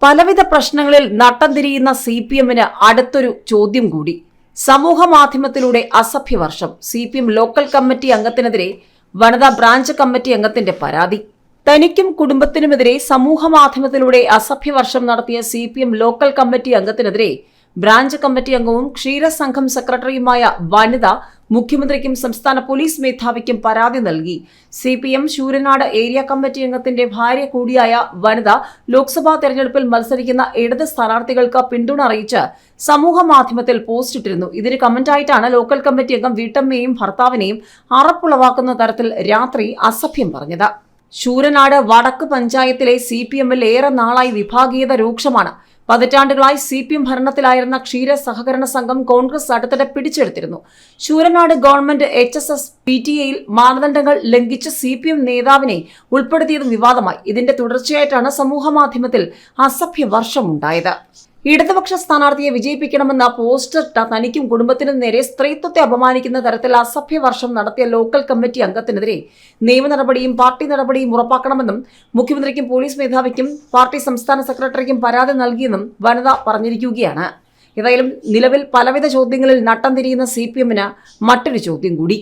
പലവിധ പ്രശ്നങ്ങളിൽ നട്ടം തിരിയുന്ന CPM-ന് അടുത്തൊരു ചോദ്യം കൂടി. സമൂഹ മാധ്യമത്തിലൂടെ അസഭ്യവർഷം. CPM ലോക്കൽ കമ്മിറ്റി അംഗത്തിനെതിരെ വനിതാ ബ്രാഞ്ച് കമ്മിറ്റി അംഗത്തിന്റെ പരാതി. തനിക്കും കുടുംബത്തിനുമെതിരെ സമൂഹ മാധ്യമത്തിലൂടെ അസഭ്യവർഷം നടത്തിയ CPM ലോക്കൽ കമ്മിറ്റി അംഗത്തിനെതിരെ ബ്രാഞ്ച് കമ്മിറ്റി അംഗവും ക്ഷീരസംഘം സെക്രട്ടറിയുമായ വനിത മുഖ്യമന്ത്രിക്കും സംസ്ഥാന പോലീസ് മേധാവിക്കും പരാതി നൽകി. CPM ശൂരനാട് ഏരിയ കമ്മിറ്റി അംഗത്തിന്റെ ഭാര്യ കൂടിയായ വനിത ലോക്സഭാ തെരഞ്ഞെടുപ്പിൽ മത്സരിക്കുന്ന ഇടത് സ്ഥാനാർത്ഥികൾക്ക് പിന്തുണ അറിയിച്ച് സമൂഹ മാധ്യമത്തിൽ പോസ്റ്റ് ഇട്ടിരുന്നു. ഇതിന് കമന്റായിട്ടാണ് ലോക്കൽ കമ്മിറ്റി അംഗം വീട്ടമ്മയെയും ഭർത്താവിനെയും അറപ്പുളവാക്കുന്ന തരത്തിൽ രാത്രി അസഭ്യം പറഞ്ഞത്. ശൂരനാട് വടക്ക് പഞ്ചായത്തിലെ CPM-ൽ ഏറെ നാളായി വിഭാഗീയത രൂക്ഷമാണ്. പതിറ്റാണ്ടുകളായി CPM ഭരണത്തിലായിരുന്ന ക്ഷീര സഹകരണ സംഘം കോൺഗ്രസ് അടുത്തിടെ പിടിച്ചെടുത്തിരുന്നു. ശൂരനാട് ഗവൺമെന്റ് HSS PTA-യിൽ മാനദണ്ഡങ്ങൾ ലംഘിച്ച് CPM നേതാവിനെ ഉൾപ്പെടുത്തിയതും വിവാദമായി. ഇതിന്റെ തുടർച്ചയായിട്ടാണ് സമൂഹമാധ്യമത്തിൽ അസഭ്യവർഷമുണ്ടായത്. ഇടതുപക്ഷ സ്ഥാനാർത്ഥിയെ വിജയിപ്പിക്കണമെന്ന പോസ്റ്റർ തനിക്കും കുടുംബത്തിനും നേരെ സ്ത്രീത്വത്തെ അപമാനിക്കുന്ന തരത്തിൽ അസഭ്യവർഷം നടത്തിയ ലോക്കൽ കമ്മിറ്റി അംഗത്തിനെതിരെ നിയമ നടപടിയും പാർട്ടി നടപടിയും ഉറപ്പാക്കണമെന്നും മുഖ്യമന്ത്രിക്കും പോലീസ് മേധാവിക്കും പാർട്ടി സംസ്ഥാന സെക്രട്ടറിക്കും പരാതി നൽകിയെന്നും വനിത പറഞ്ഞിരിക്കുകയാണ്. ഏതായാലും നിലവിൽ പലവിധ ചോദ്യങ്ങളിൽ നട്ടം തിരിയുന്ന CPM-ന് മറ്റൊരു ചോദ്യം കൂടി.